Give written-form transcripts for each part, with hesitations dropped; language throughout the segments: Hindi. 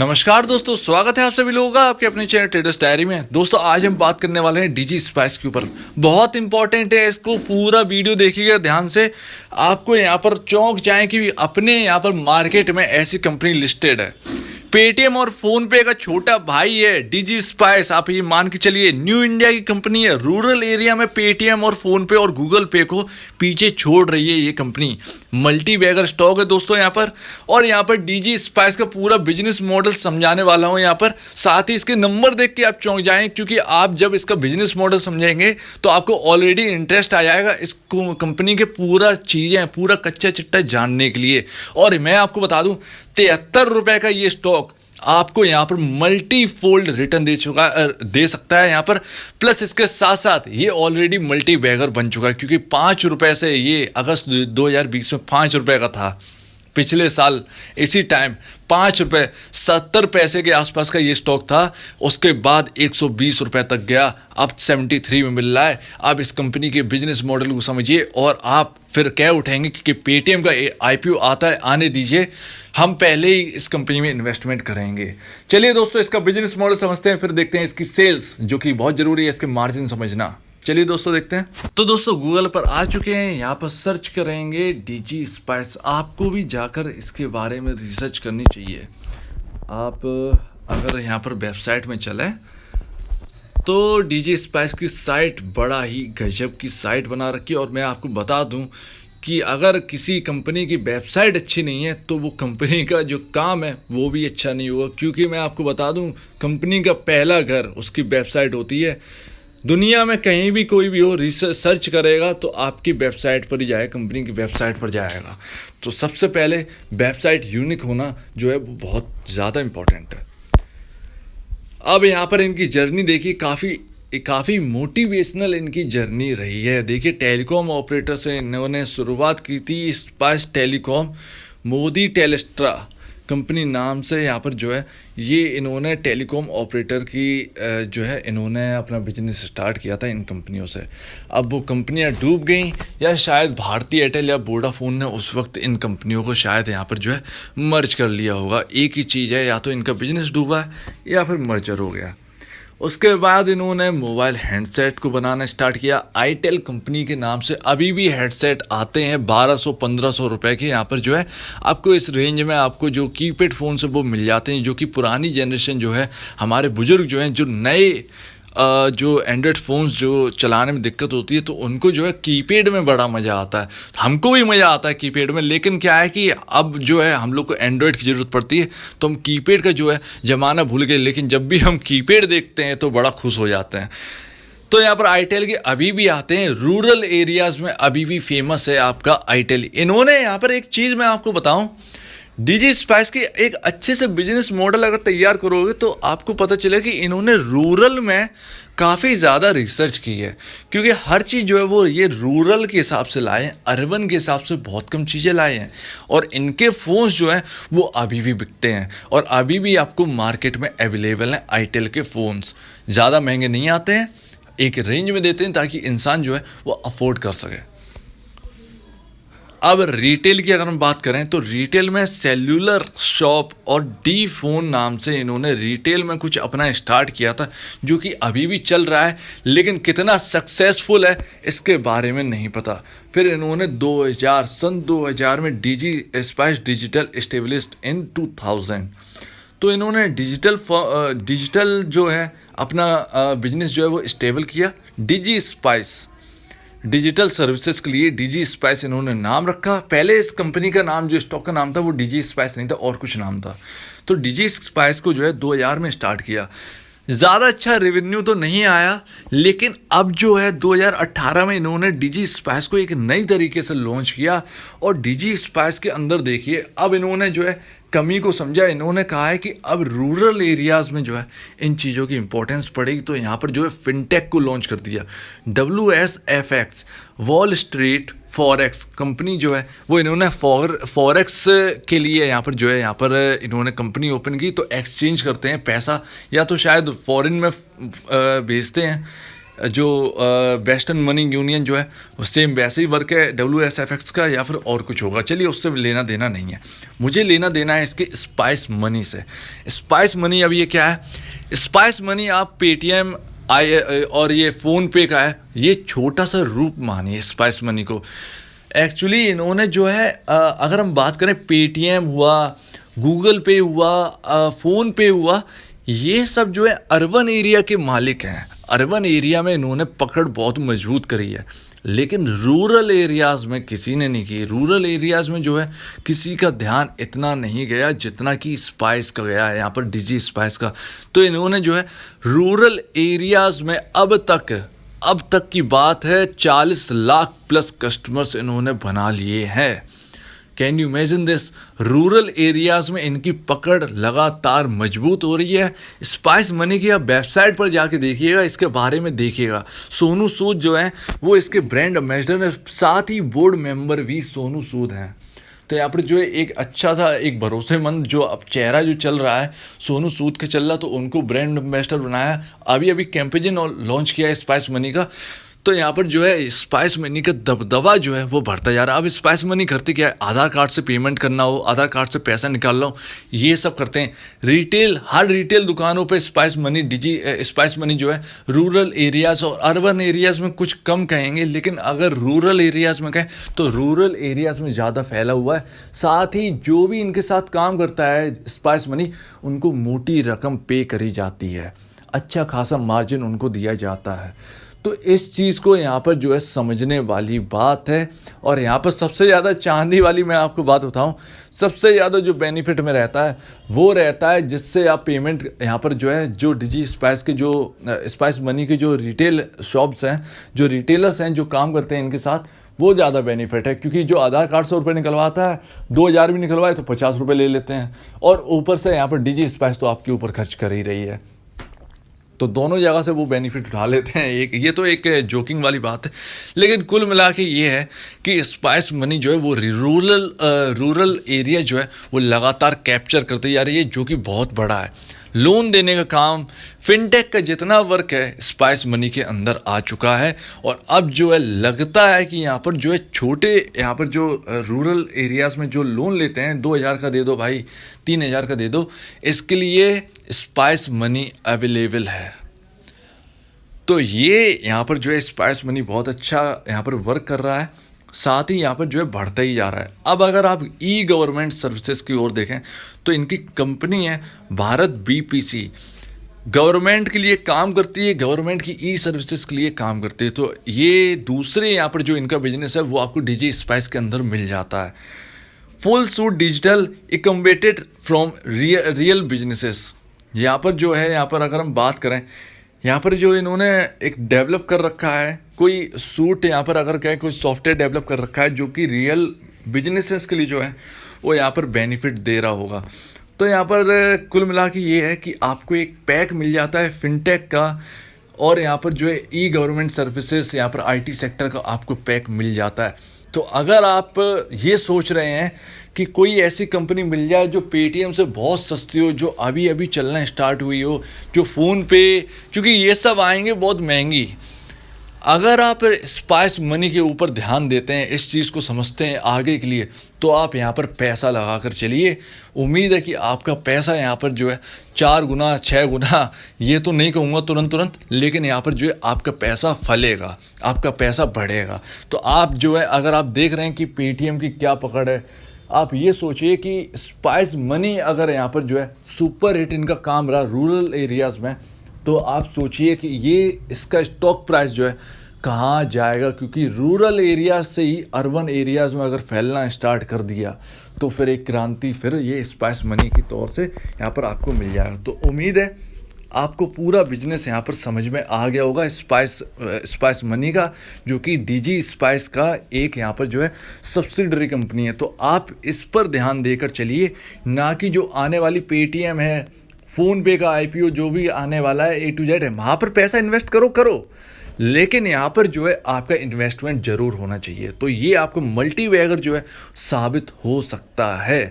नमस्कार दोस्तों, स्वागत है आप सभी लोगों का आपके अपने चैनल ट्रेडर्स डायरी में। दोस्तों आज हम बात करने वाले हैं डीजी स्पाइस के ऊपर। बहुत इंपॉर्टेंट है, इसको पूरा वीडियो देखिएगा ध्यान से। आपको यहाँ पर चौंक जाए कि अपने यहाँ पर मार्केट में ऐसी कंपनी लिस्टेड है। पेटीएम और फोन पे का छोटा भाई है डीजी स्पाइस। आप ये मान के चलिए न्यू इंडिया की कंपनी है। रूरल एरिया में पेटीएम और फोन पे और गूगल पे को पीछे छोड़ रही है ये कंपनी। मल्टी बैगर स्टॉक है दोस्तों यहाँ पर। और यहाँ पर डीजी स्पाइस का पूरा बिजनेस मॉडल समझाने वाला हूँ यहाँ पर। साथ ही इसके नंबर देख के आप चौंक जाएं, क्योंकि आप जब इसका बिजनेस मॉडल समझेंगे तो आपको ऑलरेडी इंटरेस्ट आ जाएगा इस कंपनी के पूरा चीज़ें, पूरा कच्चा चिट्टा जानने के लिए। और मैं आपको बता दूं 73 रुपए का ये स्टॉक आपको यहाँ पर मल्टी फोल्ड रिटर्न दे सकता है यहाँ पर। प्लस इसके साथ साथ ये ऑलरेडी मल्टी बैगर बन चुका है, क्योंकि 5 रुपए से ये अगस्त 2020 में 5 रुपए का था। पिछले साल इसी टाइम 5 रुपये 70 पैसे के आसपास का ये स्टॉक था। उसके बाद 120 रुपये तक गया, अब 73 में मिल रहा है। आप इस कंपनी के बिजनेस मॉडल को समझिए और आप फिर कह उठेंगे कि पेटीएम का आईपीओ आता है, आने दीजिए, हम पहले ही इस कंपनी में इन्वेस्टमेंट करेंगे। चलिए दोस्तों इसका बिजनेस मॉडल समझते हैं, फिर देखते हैं इसकी सेल्स, जो कि बहुत ज़रूरी है इसके मार्जिन समझना। चलिए दोस्तों देखते हैं। तो दोस्तों गूगल पर आ चुके हैं, यहाँ पर सर्च करेंगे डीजी स्पाइस। आपको भी जाकर इसके बारे में रिसर्च करनी चाहिए। आप अगर यहाँ पर वेबसाइट में चलें तो डीजी स्पाइस की साइट बड़ा ही गजब की साइट बना रखी है। और मैं आपको बता दूं कि अगर किसी कंपनी की वेबसाइट अच्छी नहीं है तो वो कंपनी का जो काम है वो भी अच्छा नहीं होगा। क्योंकि मैं आपको बता दूं कंपनी का पहला घर उसकी वेबसाइट होती है। दुनिया में कहीं भी कोई भी हो रिसर्च सर्च करेगा तो आपकी वेबसाइट पर ही जाएगा, कंपनी की वेबसाइट पर जाएगा। तो सबसे पहले वेबसाइट यूनिक होना जो है वो बहुत ज़्यादा इम्पोर्टेंट है। अब यहाँ पर इनकी जर्नी देखिए, काफ़ी मोटिवेशनल इनकी जर्नी रही है। देखिए टेलीकॉम ऑपरेटर से इन्होंने शुरुआत की थी। स्पाइस टेलीकॉम मोदी टेलेस्ट्रा कंपनी नाम से यहाँ पर जो है ये इन्होंने टेलीकॉम ऑपरेटर की जो है इन्होंने अपना बिजनेस स्टार्ट किया था इन कंपनियों से। अब वो कंपनियाँ डूब गई, या शायद भारती एयरटेल या वोडाफोन ने उस वक्त इन कंपनियों को शायद यहाँ पर जो है मर्ज कर लिया होगा। एक ही चीज़ है, या तो इनका बिजनेस डूबा है या फिर मर्जर हो गया। उसके बाद इन्होंने मोबाइल हैंडसेट को बनाना स्टार्ट किया। आईटेल कंपनी के नाम से अभी भी हेडसेट आते हैं 1200-1500 रुपए के। यहाँ पर जो है आपको इस रेंज में आपको जो कीपैड फ़ोन से वो मिल जाते हैं, जो कि पुरानी जनरेशन जो है हमारे बुजुर्ग जो हैं, जो नए जो एंड्रॉयड फ़ोन्स जो चलाने में दिक्कत होती है तो उनको जो है कीपैड में बड़ा मज़ा आता है। हमको भी मज़ा आता है कीपैड में, लेकिन क्या है कि अब जो है हम लोग को एंड्रॉयड की ज़रूरत पड़ती है तो हम कीपैड का जो है ज़माना भूल गए। लेकिन जब भी हम कीपैड देखते हैं तो बड़ा खुश हो जाते हैं। तो यहाँ पर आईटेल के अभी भी आते हैं, रूरल एरियाज़ में अभी भी फेमस है आपका आईटेल। इन्होंने यहाँ पर एक चीज़ मैं आपको बताऊँ, डीजी स्पाइस की एक अच्छे से बिजनेस मॉडल अगर तैयार करोगे तो आपको पता चले कि इन्होंने रूरल में काफ़ी ज़्यादा रिसर्च की है। क्योंकि हर चीज़ जो है वो ये रूरल के हिसाब से लाए हैं, अर्बन के हिसाब से बहुत कम चीज़ें लाए हैं। और इनके फ़ोन्स जो हैं वो अभी भी बिकते हैं और अभी भी आपको मार्केट में अवेलेबल हैं। आईटेल के फ़ोन्स ज़्यादा महंगे नहीं आते हैं, एक रेंज में देते हैं ताकि इंसान जो है वो अफोर्ड कर सके। अब रिटेल की अगर हम बात करें तो रिटेल में सेल्यूलर शॉप और डी फोन नाम से इन्होंने रिटेल में कुछ अपना स्टार्ट किया था, जो कि अभी भी चल रहा है। लेकिन कितना सक्सेसफुल है इसके बारे में नहीं पता। फिर इन्होंने सन 2000 में DG spice digital established in 2000। तो इन्होंने डिजिटल जो है अपना बिजनेस जो है वो स्टेबल किया। डीजी स्पाइस डिजिटल सर्विसेज के लिए डीजी स्पाइस इन्होंने नाम रखा। पहले इस कंपनी का नाम, जो स्टॉक का नाम था, वो डीजी स्पाइस नहीं था और कुछ नाम था। तो डीजी स्पाइस को जो है 2000 में स्टार्ट किया। ज़्यादा अच्छा रेवेन्यू तो नहीं आया, लेकिन अब जो है 2018 में इन्होंने डीजी स्पाइस को एक नई तरीके से लॉन्च किया। और डीजी स्पाइस के अंदर देखिए अब इन्होंने जो है कमी को समझा। इन्होंने कहा है कि अब रूरल एरियाज़ में जो है इन चीज़ों की इंपॉर्टेंस पड़ेगी। तो यहाँ पर जो है फिनटेक को लॉन्च कर दिया। WSFX wall street forex company जो है वो इन्होंने फॉरेक्स के लिए यहाँ पर इन्होंने कंपनी ओपन की। तो एक्सचेंज करते हैं पैसा, या तो शायद फॉरेन में भेजते हैं जो वेस्टर्न मनी यूनियन जो है वो सेम वैसे ही वर्क है WSFX का, या फिर और कुछ होगा, चलिए उससे लेना देना नहीं है। मुझे लेना देना है इसके स्पाइस मनी से। स्पाइस मनी अब ये क्या है? स्पाइस मनी आप पेटीएम और ये फ़ोनपे का है, ये छोटा सा रूप मानिए स्पाइस मनी को। एक्चुअली इन्होंने जो है अगर हम बात करें, पेटीएम हुआ, गूगल पे हुआ, फ़ोन पे हुआ, ये सब जो है अर्बन एरिया के मालिक हैं। अर्बन एरिया में इन्होंने पकड़ बहुत मजबूत करी है, लेकिन रूरल एरियाज़ में किसी ने नहीं की। रूरल एरियाज़ में जो है किसी का ध्यान इतना नहीं गया जितना कि स्पाइस का गया है यहाँ पर, डिजी स्पाइस का। तो इन्होंने जो है रूरल एरियाज़ में अब तक की बात है 40 लाख प्लस कस्टमर्स इन्होंने बना लिए हैं। Can you imagine this? Rural areas में इनकी पकड़ लगातार मजबूत हो रही है। स्पाइस मनी की आप वेबसाइट पर जाके देखिएगा, इसके बारे में देखिएगा। सोनू सूद जो है वो इसके ब्रांड एम्बेसडर है, साथ ही बोर्ड मेंबर भी सोनू सूद हैं। तो यहाँ पर जो है एक अच्छा सा, एक भरोसेमंद जो अब चेहरा जो चल रहा है सोनू सूद के चल रहा, तो उनको ब्रांड एम्बेसडर बनाया। अभी कैंपेन लॉन्च किया है स्पाइस मनी का। तो यहाँ पर जो है स्पाइस मनी का दबदबा जो है वो बढ़ता जा रहा है। अब स्पाइस मनी करते क्या है? आधार कार्ड से पेमेंट करना हो, आधार कार्ड से पैसा निकालना हो, ये सब करते हैं। हर रिटेल दुकानों पे स्पाइस मनी जो है रूरल एरियाज़ और अर्बन एरियाज़ में कुछ कम कहेंगे, लेकिन अगर रूरल एरियाज़ में कहें तो रूरल एरियाज़ में ज़्यादा फैला हुआ है। साथ ही जो भी इनके साथ काम करता है स्पाइस मनी, उनको मोटी रकम पे करी जाती है, अच्छा खासा मार्जिन उनको दिया जाता है। तो इस चीज़ को यहाँ पर जो है समझने वाली बात है। और यहाँ पर सबसे ज़्यादा चांदी वाली मैं आपको बात बताऊँ, सबसे ज़्यादा जो बेनिफिट में रहता है वो रहता है जिससे आप पेमेंट यहाँ पर जो है, जो डिजी स्पाइस के जो स्पाइस मनी के जो रिटेल शॉप्स हैं, जो रिटेलर्स हैं जो काम करते हैं इनके साथ, वो ज़्यादा बेनिफिट है। क्योंकि जो आधार कार्ड 100 रुपये निकलवाता है, 2000 भी निकलवाए तो 50 रुपये ले लेते हैं, और ऊपर से यहाँ पर डिजी स्पाइस तो आपके ऊपर खर्च कर ही रही है। तो दोनों जगह से वो बेनिफिट उठा लेते हैं। ये तो एक जोकिंग वाली बात है, लेकिन कुल मिला के ये है कि स्पाइस मनी जो है वो रूरल एरिया जो है वो लगातार कैप्चर करते जा रही है, जो कि बहुत बड़ा है। लोन देने का काम, फिनटेक का जितना वर्क है स्पाइस मनी के अंदर आ चुका है। और अब जो है लगता है कि यहाँ पर जो है यहाँ पर जो रूरल एरियाज़ में जो लोन लेते हैं, 2000 का दे दो भाई, 3000 का दे दो, इसके लिए स्पाइस मनी अवेलेबल है। तो ये यहाँ पर जो है स्पाइस मनी बहुत अच्छा यहाँ पर वर्क कर रहा है, साथ ही यहाँ पर जो है बढ़ता ही जा रहा है। अब अगर आप ई गवर्नमेंट सर्विसेज की ओर देखें तो इनकी कंपनी है भारत BPC, गवर्नमेंट के लिए काम करती है, गवर्नमेंट की ई सर्विसेज के लिए काम करती है। तो ये दूसरे यहाँ पर जो इनका बिजनेस है वो आपको डिजी स्पाइस के अंदर मिल जाता है। Full suit digital incubated from real businesses. यहाँ पर जो है, यहाँ पर अगर हम बात करें, यहाँ पर जो इन्होंने एक डेवलप कर रखा है, कोई सूट यहाँ पर अगर कहें, कोई सॉफ्टवेयर डेवलप कर रखा है जो कि रियल बिजनेसेस के लिए जो है वो यहाँ पर बेनिफिट दे रहा होगा। तो यहाँ पर कुल मिला के ये है कि आपको एक पैक मिल जाता है फिनटेक का, और यहाँ पर जो है ई गवर्नमेंट सर्विसेज, यहाँ पर IT सेक्टर का आपको पैक मिल जाता है। तो अगर आप ये सोच रहे हैं कि कोई ऐसी कंपनी मिल जाए जो पेटीएम से बहुत सस्ती हो, जो अभी चलना स्टार्ट हुई हो, जो फ़ोन पे, क्योंकि ये सब आएंगे बहुत महंगी, अगर आप स्पाइस मनी के ऊपर ध्यान देते हैं, इस चीज़ को समझते हैं आगे के लिए, तो आप यहाँ पर पैसा लगा कर चलिए। उम्मीद है कि आपका पैसा यहाँ पर जो है 4 गुना 6 गुना, ये तो नहीं कहूँगा तुरंत, लेकिन यहाँ पर जो है आपका पैसा फलेगा, आपका पैसा बढ़ेगा। तो आप जो है, अगर आप देख रहे हैं कि पेटीएम की क्या पकड़ है, आप ये सोचिए कि स्पाइस मनी अगर यहाँ पर जो है सुपर हिट इनका काम रहा रूरल एरियाज़ में, तो आप सोचिए कि ये इसका स्टॉक प्राइस जो है कहाँ जाएगा। क्योंकि रूरल एरिया से ही अर्बन एरियाज़ में अगर फैलना स्टार्ट कर दिया तो फिर एक क्रांति फिर ये स्पाइस मनी की तौर से यहाँ पर आपको मिल जाएगा। तो उम्मीद है आपको पूरा बिजनेस यहाँ पर समझ में आ गया होगा स्पाइस मनी का, जो कि डिजी स्पाइस का एक यहाँ पर जो है सब्सिडरी कंपनी है। तो आप इस पर ध्यान देकर चलिए, ना कि जो आने वाली पेटीएम है, फ़ोनपे का IPO जो भी आने वाला है, A to Z है, वहाँ पर पैसा इन्वेस्ट करो, लेकिन यहाँ पर जो है आपका इन्वेस्टमेंट ज़रूर होना चाहिए। तो ये आपको मल्टीबैगर जो है साबित हो सकता है।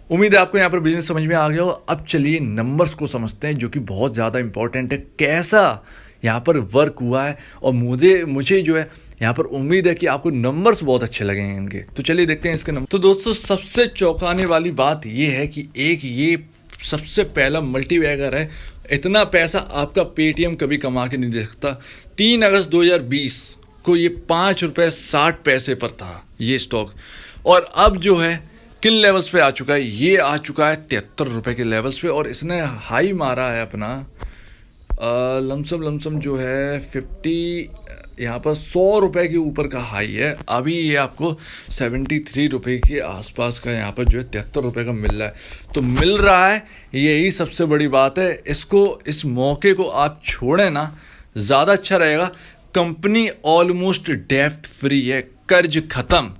उम्मीद है आपको यहाँ पर बिजनेस समझ में आ गया हो। अब चलिए नंबर्स को समझते हैं, जो कि बहुत ज़्यादा इंपॉर्टेंट है। कैसा यहाँ पर वर्क हुआ है, और मुझे जो है यहाँ पर उम्मीद है कि आपको नंबर्स बहुत अच्छे लगेंगे इनके। तो चलिए देखते हैं इसके नंबर। तो दोस्तों सबसे चौंकाने वाली बात ये है कि एक ये सबसे पहला मल्टीबैगर है, इतना पैसा आपका पेटीएम कभी कमा के नहीं दे सकता। 3 अगस्त 2020 को ये 5 रुपये 60 पैसे पर था ये स्टॉक, और अब जो है किन लेवल्स पे आ चुका है, ये आ चुका है 73 रुपये के लेवल्स पे, और इसने हाई मारा है अपना लमसम जो है 50, यहाँ पर 100 रुपये के ऊपर का हाई है। अभी ये आपको 73 रुपये के आसपास का यहाँ पर जो है 73 रुपये का मिल रहा है। तो मिल रहा है, यही सबसे बड़ी बात है। इस मौके को आप छोड़ें ना, ज़्यादा अच्छा रहेगा। कंपनी ऑलमोस्ट डेब्ट फ्री है, कर्ज ख़त्म।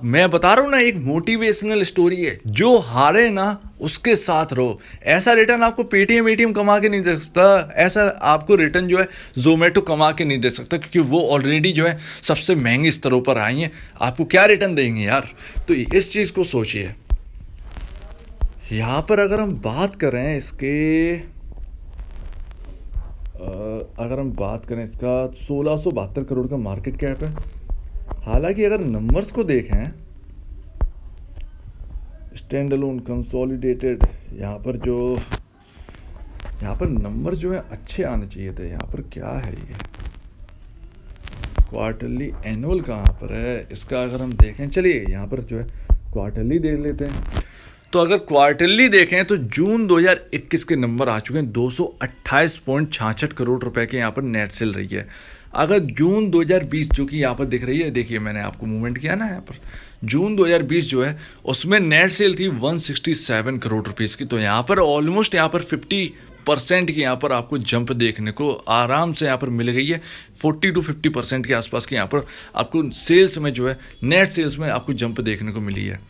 मैं बता रहा हूँ ना, एक मोटिवेशनल स्टोरी है। जो हारे ना उसके साथ रहो। ऐसा रिटर्न आपको पेटीएम एटीएम कमा के नहीं दे सकता, ऐसा आपको रिटर्न जो है जोमेटो कमा के नहीं दे सकता, क्योंकि वो ऑलरेडी जो है सबसे महंगे स्तरों पर आई हैं। आपको क्या रिटर्न देंगे यार? तो इस चीज़ को सोचिए। यहाँ पर अगर हम बात करें इसका 1672 करोड़ का मार्केट कैप है। हालांकि अगर नंबर्स को देखें, स्टैंड अलोन कंसोलिडेटेड, यहाँ पर नंबर जो है अच्छे आने चाहिए थे। यहाँ पर क्या है, ये क्वार्टरली एनुअल कहाँ पर है इसका? अगर हम देखें, चलिए यहाँ पर जो है क्वार्टरली देख लेते हैं। तो अगर क्वार्टरली देखें तो जून 2021 के नंबर आ चुके हैं 228.66 करोड़ रुपए के यहाँ पर नेट सेल रही है। अगर जून 2020 जो कि यहाँ पर दिख रही है, देखिए मैंने आपको मूवमेंट किया ना, यहाँ पर जून 2020 जो है उसमें नेट सेल थी 167 करोड़ रुपीज़ की। तो यहाँ पर ऑलमोस्ट यहाँ पर 50% की यहाँ पर आपको जंप देखने को आराम से यहाँ पर मिल गई है। 40 to 50% के आसपास की यहाँ पर आपको सेल्स में जो है, नेट सेल्स में आपको जंप देखने को मिली है।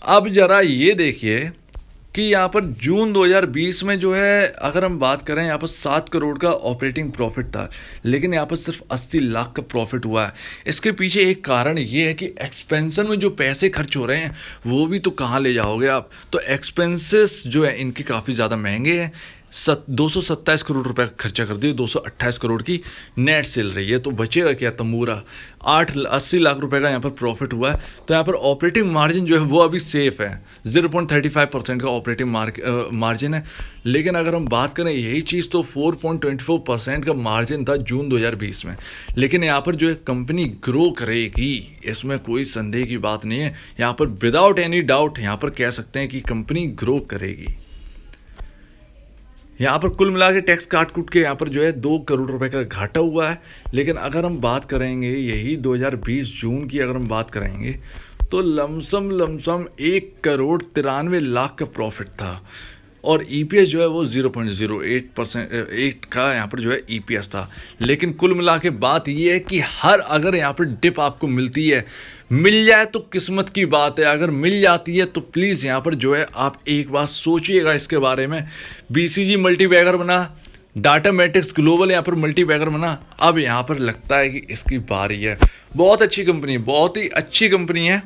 अब जरा ये देखिए कि यहाँ पर जून 2020 में जो है, अगर हम बात करें, यहाँ पर 7 करोड़ का ऑपरेटिंग प्रॉफिट था, लेकिन यहाँ पर सिर्फ 80 लाख का प्रॉफिट हुआ है। इसके पीछे एक कारण ये है कि एक्सपेंशन में जो पैसे खर्च हो रहे हैं वो भी तो कहाँ ले जाओगे आप। तो एक्सपेंसेस जो है इनके काफ़ी ज़्यादा महंगे हैं। 227 करोड़ रुपए खर्चा कर दिए, 228 करोड़ की नेट सेल रही है, तो बचेगा क्या? तंबूरा 80 लाख रुपए का यहाँ पर प्रॉफिट हुआ है। तो यहाँ पर ऑपरेटिंग मार्जिन जो है वो अभी सेफ है, 0.35% का ऑपरेटिंग मार्जिन है। लेकिन अगर हम बात करें यही चीज़, तो 4.24% का मार्जिन था जून 2020 में। लेकिन यहाँ पर जो है कंपनी ग्रो करेगी, इसमें कोई संदेह की बात नहीं है। यहाँ पर विदाउट एनी डाउट यहाँ पर कह सकते हैं कि कंपनी ग्रो करेगी। यहाँ पर कुल मिला के टैक्स काट कूट के यहाँ पर जो है 2 करोड़ रुपए का घाटा हुआ है। लेकिन अगर हम बात करेंगे यही 2020 जून की, अगर हम बात करेंगे तो लमसम 1 करोड़ 93 लाख का प्रॉफिट था, और ईपीएस जो है वो 0.08% का यहाँ पर जो है ईपीएस था। लेकिन कुल मिला के बात ये है कि अगर यहाँ पर डिप आपको मिलती है, मिल जाए तो किस्मत की बात है। अगर मिल जाती है तो प्लीज़ यहाँ पर जो है आप एक बार सोचिएगा इसके बारे में। बीसीजी मल्टीबैगर बना, डाटा मैट्रिक्स ग्लोबल यहाँ पर मल्टीबैगर बना, अब यहाँ पर लगता है कि इसकी बारी है। बहुत अच्छी कंपनी है, बहुत ही अच्छी कंपनी है,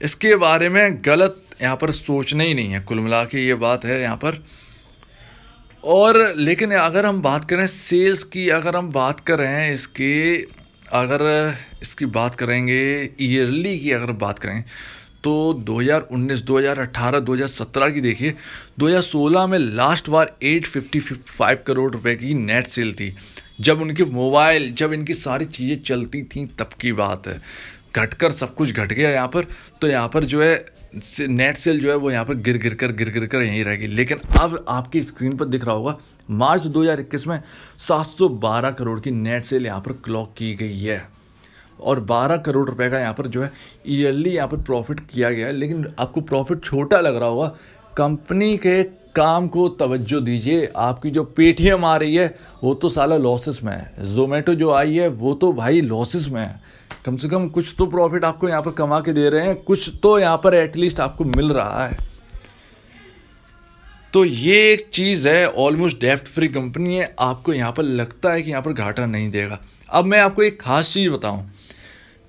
इसके बारे में गलत यहाँ पर सोचना ही नहीं है। कुल मिला के ये बात है यहाँ पर। और लेकिन अगर हम बात करें सेल्स की, अगर हम बात करें अगर इसकी बात करेंगे ईयरली की, अगर बात करें तो 2019, 2018, 2017 की देखिए। 2016 में लास्ट बार 855 करोड़ रुपए की नेट सेल थी, जब इनकी सारी चीज़ें चलती थी, तब की बात है। घटकर सब कुछ घट गया यहाँ पर। तो यहाँ पर जो है नेट सेल जो है वो यहाँ पर गिर गिर कर यहीं रहेगी। लेकिन अब आपकी स्क्रीन पर दिख रहा होगा, मार्च 2021 में 712 करोड़ की नेट सेल यहाँ पर क्लॉक की गई है, और 12 करोड़ रुपए का यहाँ पर जो है ईयरली यहाँ पर प्रॉफिट किया गया है। लेकिन आपको प्रॉफिट छोटा लग रहा होगा, कंपनी के काम को तवज्जो दीजिए। आपकी जो पेटीएम आ रही है वो तो साला लॉसेस में है, जोमेटो जो आई है वो तो भाई लॉसेस में है। कम से कम कुछ तो प्रॉफिट आपको यहाँ पर कमा के दे रहे हैं, कुछ तो यहाँ पर एटलीस्ट आपको मिल रहा है। तो ये एक चीज़ है, ऑलमोस्ट डेब्ट फ्री कंपनी है, आपको यहाँ पर लगता है कि यहाँ पर घाटा नहीं देगा। अब मैं आपको एक खास चीज़ बताऊँ,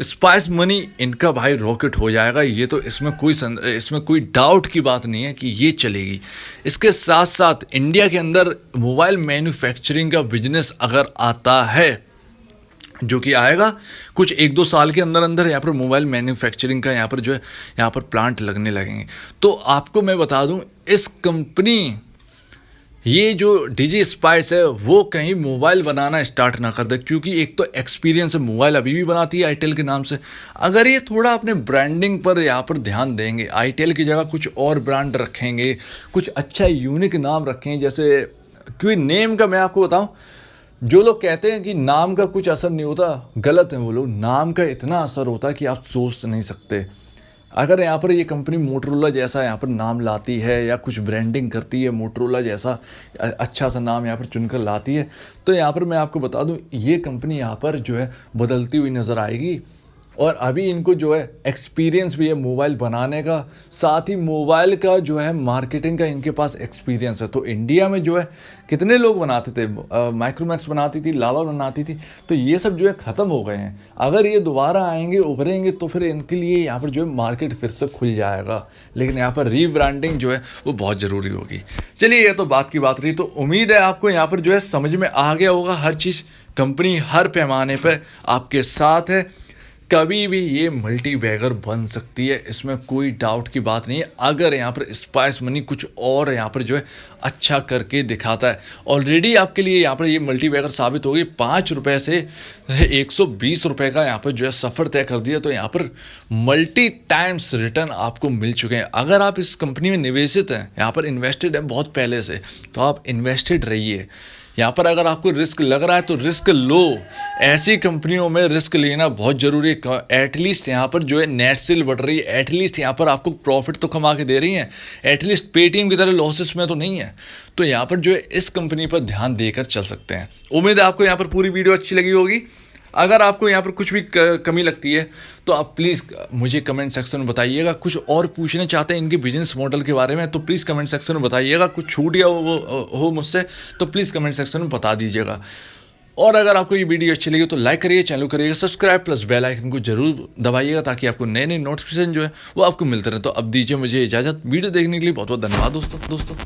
स्पाइस मनी इनका भाई रॉकेट हो जाएगा, ये तो इसमें कोई डाउट की बात नहीं है कि ये चलेगी। इसके साथ साथ इंडिया के अंदर मोबाइल मैन्युफैक्चरिंग का बिजनेस अगर आता है, जो कि आएगा कुछ 1-2 साल के अंदर अंदर, यहाँ पर मोबाइल मैन्युफैक्चरिंग का यहाँ पर जो है यहाँ पर प्लांट लगने लगेंगे। तो आपको मैं बता दूँ, इस कंपनी ये जो डीजी स्पाइस है वो कहीं मोबाइल बनाना स्टार्ट ना कर दे, क्योंकि एक तो एक्सपीरियंस है, मोबाइल अभी भी बनाती है आईटेल के नाम से। अगर ये थोड़ा अपने ब्रांडिंग पर यहाँ पर ध्यान देंगे, आईटेल की जगह कुछ और ब्रांड रखेंगे, कुछ अच्छा यूनिक नाम रखेंगे, जैसे क्योंकि नेम का मैं आपको बताऊं, जो लोग कहते हैं कि नाम का कुछ असर नहीं होता, गलत है वो लोग। नाम का इतना असर होता है कि आप सोच नहीं सकते। अगर यहाँ पर ये कंपनी मोटरोला जैसा यहाँ पर नाम लाती है या कुछ ब्रांडिंग करती है, मोटरोला जैसा अच्छा सा नाम यहाँ पर चुनकर लाती है, तो यहाँ पर मैं आपको बता दूँ ये कंपनी यहाँ पर जो है बदलती हुई नज़र आएगी। और अभी इनको जो है एक्सपीरियंस भी है मोबाइल बनाने का, साथ ही मोबाइल का जो है मार्केटिंग का इनके पास एक्सपीरियंस है। तो इंडिया में जो है कितने लोग बनाते थे, माइक्रोमैक्स बनाती थी, लावा बनाती थी, तो ये सब जो है ख़त्म हो गए हैं। अगर ये दोबारा आएंगे, उभरेंगे, तो फिर इनके लिए यहाँ पर जो है मार्केट फिर से खुल जाएगा। लेकिन यहाँ पर रीब्रांडिंग जो है वो बहुत ज़रूरी होगी। चलिए, ये तो बात की बात रही। तो उम्मीद है आपको यहाँ पर जो है समझ में आ गया होगा हर चीज़। कंपनी हर पैमाने पर आपके साथ है, कभी भी ये मल्टी बैगर बन सकती है, इसमें कोई डाउट की बात नहीं है। अगर यहाँ पर स्पाइस मनी कुछ और यहाँ पर जो है अच्छा करके दिखाता है, ऑलरेडी आपके लिए यहाँ पर ये मल्टी बैगर साबित होगी। 5 रुपये से 120 रुपये का यहाँ पर जो है सफ़र तय कर दिया, तो यहाँ पर मल्टी टाइम्स रिटर्न आपको मिल चुके हैं। अगर आप इस कंपनी में निवेशित हैं, यहाँ पर इन्वेस्टेड है बहुत पहले से, तो आप इन्वेस्टेड रहिए। यहाँ पर अगर आपको रिस्क लग रहा है तो रिस्क लो। ऐसी कंपनियों में रिस्क लेना बहुत ज़रूरी है। एटलीस्ट यहाँ पर जो है नेट सेल बढ़ रही है, एटलीस्ट यहाँ पर आपको प्रॉफिट तो कमा के दे रही हैं, एटलीस्ट पेटीएम की तरह लॉसेस में तो नहीं है। तो यहाँ पर जो है इस कंपनी पर ध्यान देकर चल सकते हैं। उम्मीद है आपको यहाँ पर पूरी वीडियो अच्छी लगी होगी। अगर आपको यहाँ पर कुछ भी कमी लगती है तो आप प्लीज़ मुझे कमेंट सेक्शन में बताइएगा। कुछ और पूछना चाहते हैं इनके बिजनेस मॉडल के बारे में तो प्लीज़ कमेंट सेक्शन में बताइएगा। कुछ छूट गया हो मुझसे तो प्लीज़ कमेंट सेक्शन में बता दीजिएगा। और अगर आपको ये वीडियो अच्छी लगी तो लाइक करिए, चैनल करिएगा सब्सक्राइब, प्लस बेल आइकन को जरूर दबाइएगा, ताकि आपको नए नए नोटिफिकेशन जो है वो आपको मिलते रहे। तो अब दीजिए मुझे इजाज़त। वीडियो देखने के लिए बहुत बहुत धन्यवाद दोस्तों।